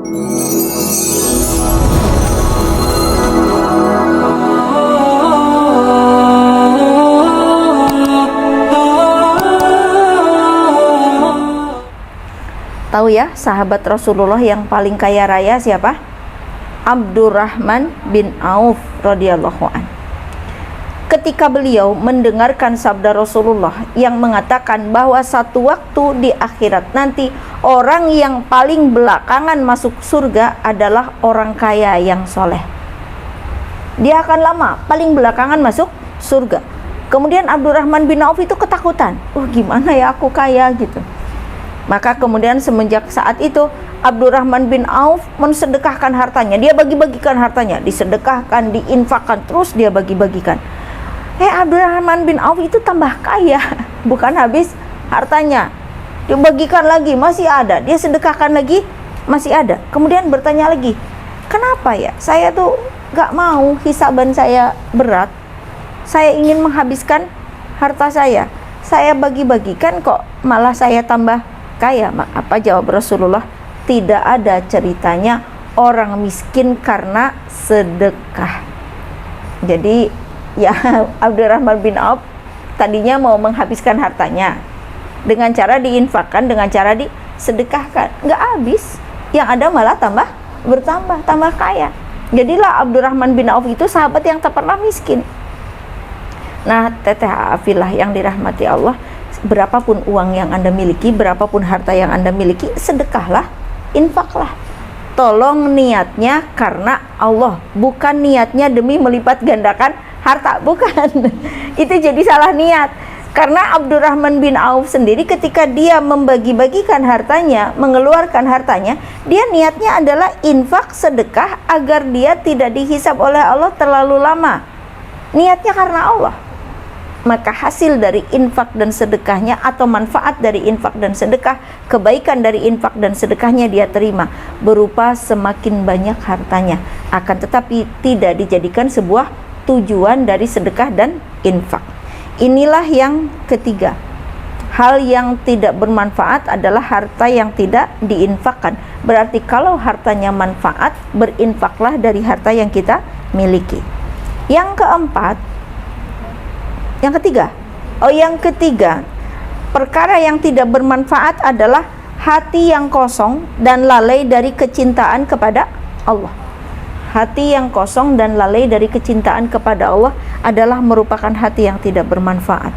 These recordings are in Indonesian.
Tahu ya, sahabat Rasulullah yang paling kaya raya siapa? Abdurrahman bin Auf radhiyallahu an. Ketika beliau mendengarkan sabda Rasulullah yang mengatakan bahwa satu waktu di akhirat nanti orang yang paling belakangan masuk surga adalah orang kaya yang soleh. Dia akan lama paling belakangan masuk surga. Kemudian Abdurrahman bin Auf itu ketakutan. Gimana ya aku kaya gitu. Maka kemudian semenjak saat itu Abdurrahman bin Auf mensedekahkan hartanya. Dia bagi-bagikan hartanya, disedekahkan, diinfakkan, terus dia bagi-bagikan. Abdurrahman bin Auf itu tambah kaya, bukan habis hartanya. Dia bagikan lagi, masih ada. Dia sedekahkan lagi, masih ada. Kemudian bertanya lagi, kenapa ya? Saya tuh gak mau hisaban saya berat. Saya ingin menghabiskan harta saya. Saya bagi-bagikan kok malah saya tambah kaya. Apa jawab Rasulullah? Tidak ada ceritanya orang miskin karena sedekah. Jadi ya Abdurrahman bin Auf tadinya mau menghabiskan hartanya dengan cara diinfakkan, dengan cara disedekahkan, nggak habis, yang ada malah bertambah, tambah kaya. Jadilah Abdurrahman bin Auf itu sahabat yang tak pernah miskin. Nah, teteh Afilah yang dirahmati Allah, berapapun uang yang Anda miliki, berapapun harta yang Anda miliki, sedekahlah, infaklah. Tolong niatnya karena Allah, bukan niatnya demi melipat gandakan harta, bukan. Itu jadi salah niat. Karena Abdurrahman bin Auf sendiri ketika dia membagi-bagikan hartanya, mengeluarkan hartanya, dia niatnya adalah infak, sedekah agar dia tidak dihisab oleh Allah terlalu lama. Niatnya karena Allah. Maka hasil dari infak dan sedekahnya atau manfaat dari infak dan sedekah, kebaikan dari infak dan sedekahnya dia terima berupa semakin banyak hartanya, akan tetapi tidak dijadikan sebuah tujuan dari sedekah dan infak. Inilah yang ketiga. Hal yang tidak bermanfaat adalah harta yang tidak diinfakkan. Berarti kalau hartanya manfaat, berinfaklah dari harta yang kita miliki. Yang ketiga, perkara yang tidak bermanfaat adalah hati yang kosong dan lalai dari kecintaan kepada Allah. Hati yang kosong dan lalai dari kecintaan kepada Allah adalah merupakan hati yang tidak bermanfaat.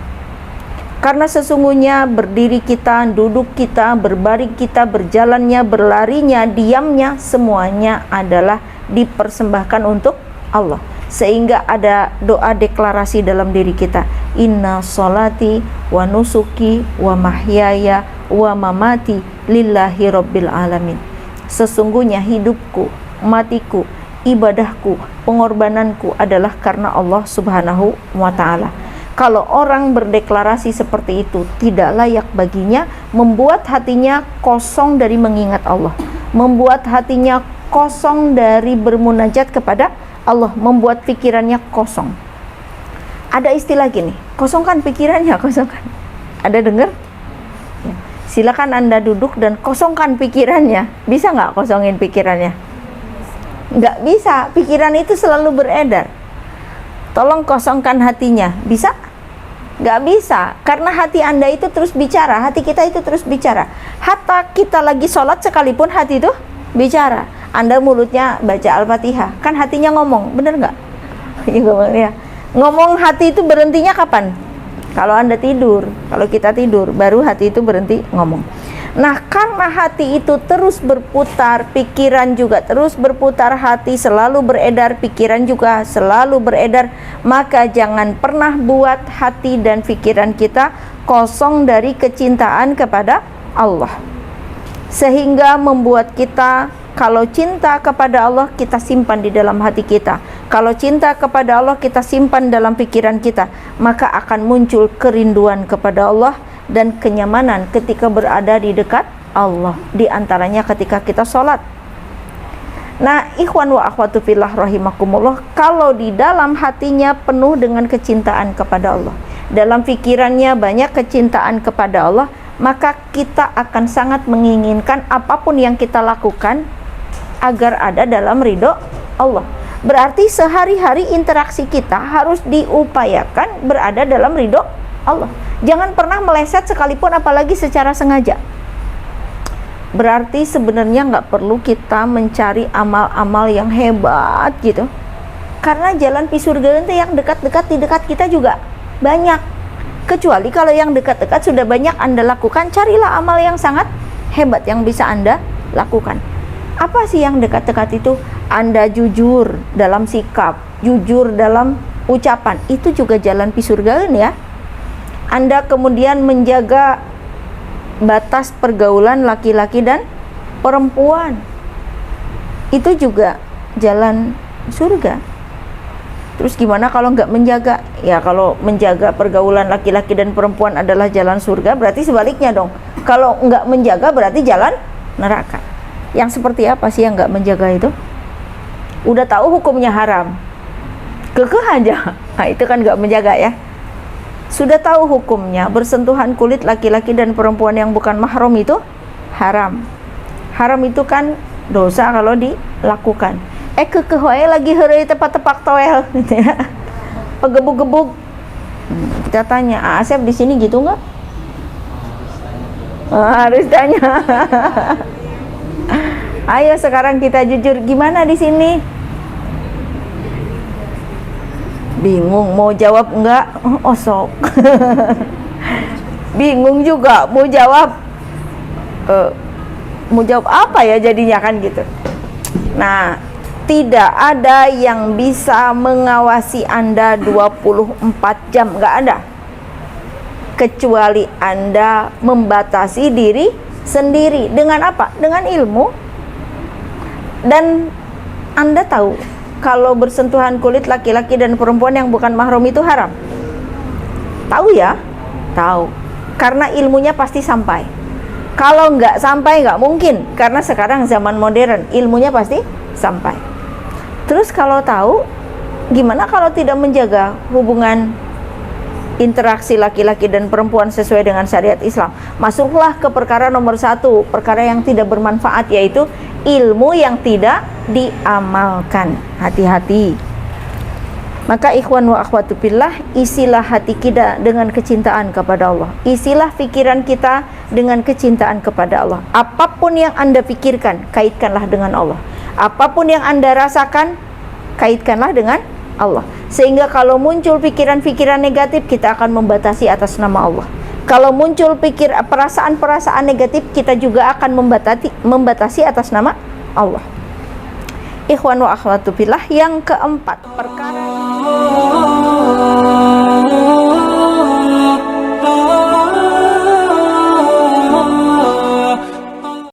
Karena sesungguhnya berdiri kita, duduk kita, berbaring kita, berjalannya, berlarinya, diamnya, semuanya adalah dipersembahkan untuk Allah. Sehingga ada doa deklarasi dalam diri kita, inna sholati wa nusuki wa mahyaya wa mamati lillahi rabbil alamin. Sesungguhnya hidupku, matiku, ibadahku, pengorbananku adalah karena Allah subhanahu wa ta'ala. Kalau orang berdeklarasi seperti itu, tidak layak baginya membuat hatinya kosong dari mengingat Allah, membuat hatinya kosong dari bermunajat kepada Allah, membuat pikirannya kosong. Ada istilah gini, kosongkan pikirannya, kosongkan. Ada dengar? Ya. Silakan Anda duduk dan kosongkan pikirannya. Bisa nggak kosongin pikirannya? Nggak bisa, pikiran itu selalu beredar. Tolong kosongkan hatinya, bisa? Nggak bisa, karena hati Anda itu terus bicara, hati kita itu terus bicara. Hatta kita lagi sholat sekalipun hati itu bicara. Anda mulutnya baca Al-Fatihah, kan hatinya ngomong, bener nggak? Ya. Ngomong hati itu berhentinya kapan? Kalau Anda tidur, kalau kita tidur, baru hati itu berhenti ngomong. Nah, karena hati itu terus berputar, pikiran juga terus berputar, hati selalu beredar, pikiran juga selalu beredar, maka jangan pernah buat hati dan pikiran kita kosong dari kecintaan kepada Allah. Sehingga membuat kita, kalau cinta kepada Allah kita simpan di dalam hati kita, kalau cinta kepada Allah kita simpan dalam pikiran kita, maka akan muncul kerinduan kepada Allah dan kenyamanan ketika berada di dekat Allah, di antaranya ketika kita sholat. Nah, ikhwan wa akhwatu fillah rahimakumullah, kalau di dalam hatinya penuh dengan kecintaan kepada Allah, dalam pikirannya banyak kecintaan kepada Allah, maka kita akan sangat menginginkan apapun yang kita lakukan agar ada dalam ridho Allah. Berarti sehari-hari interaksi kita harus diupayakan berada dalam ridho Allah. Jangan pernah meleset sekalipun, apalagi secara sengaja. Berarti sebenarnya nggak perlu kita mencari amal-amal yang hebat gitu. Karena jalan pi surga itu yang dekat-dekat di dekat kita juga banyak. Kecuali kalau yang dekat-dekat sudah banyak Anda lakukan, carilah amal yang sangat hebat yang bisa Anda lakukan. Apa sih yang dekat-dekat itu? Anda jujur dalam sikap, jujur dalam ucapan, itu juga jalan pi surga ya. Anda kemudian menjaga batas pergaulan laki-laki dan perempuan, itu juga jalan surga. Terus gimana kalau nggak menjaga? Ya kalau menjaga pergaulan laki-laki dan perempuan adalah jalan surga, berarti sebaliknya dong. Kalau nggak menjaga berarti jalan neraka. Yang seperti apa sih yang nggak menjaga itu? Udah tahu hukumnya haram, kekeh aja. Nah itu kan nggak menjaga ya. Sudah tahu hukumnya bersentuhan kulit laki-laki dan perempuan yang bukan mahram itu haram. Haram itu kan dosa kalau dilakukan. Kekeh wae lagi heureuy tepak-tepak toel gitu ya. Pegebuk-gebuk. Kita tanya, Asep di sini gitu nggak? Harus tanya. Ayo sekarang kita jujur, gimana di sini? Bingung mau jawab enggak? Sok. Bingung juga mau jawab. Mau jawab apa ya jadinya kan gitu. Nah, tidak ada yang bisa mengawasi Anda 24 jam, nggak ada. Kecuali Anda membatasi diri sendiri. Dengan apa? Dengan ilmu. Dan Anda tahu kalau bersentuhan kulit laki-laki dan perempuan yang bukan mahram itu haram. Tahu ya? Tahu. Karena ilmunya pasti sampai. Kalau nggak sampai nggak mungkin. Karena sekarang zaman modern, ilmunya pasti sampai. Terus kalau tahu, gimana kalau tidak menjaga hubungan interaksi laki-laki dan perempuan sesuai dengan syariat Islam? Masuklah ke perkara nomor 1, perkara yang tidak bermanfaat, yaitu ilmu yang tidak diamalkan. Hati-hati. Maka ikhwan wa akhwatu fillah, isilah hati kita dengan kecintaan kepada Allah. Isilah pikiran kita dengan kecintaan kepada Allah. Apapun yang Anda pikirkan, kaitkanlah dengan Allah. Apapun yang Anda rasakan, kaitkanlah dengan Allah. Sehingga kalau muncul pikiran-pikiran negatif, kita akan membatasi atas nama Allah. Kalau muncul perasaan-perasaan negatif, kita juga akan membatasi atas nama Allah. Ikhwan wa akhwatu fillah, yang keempat,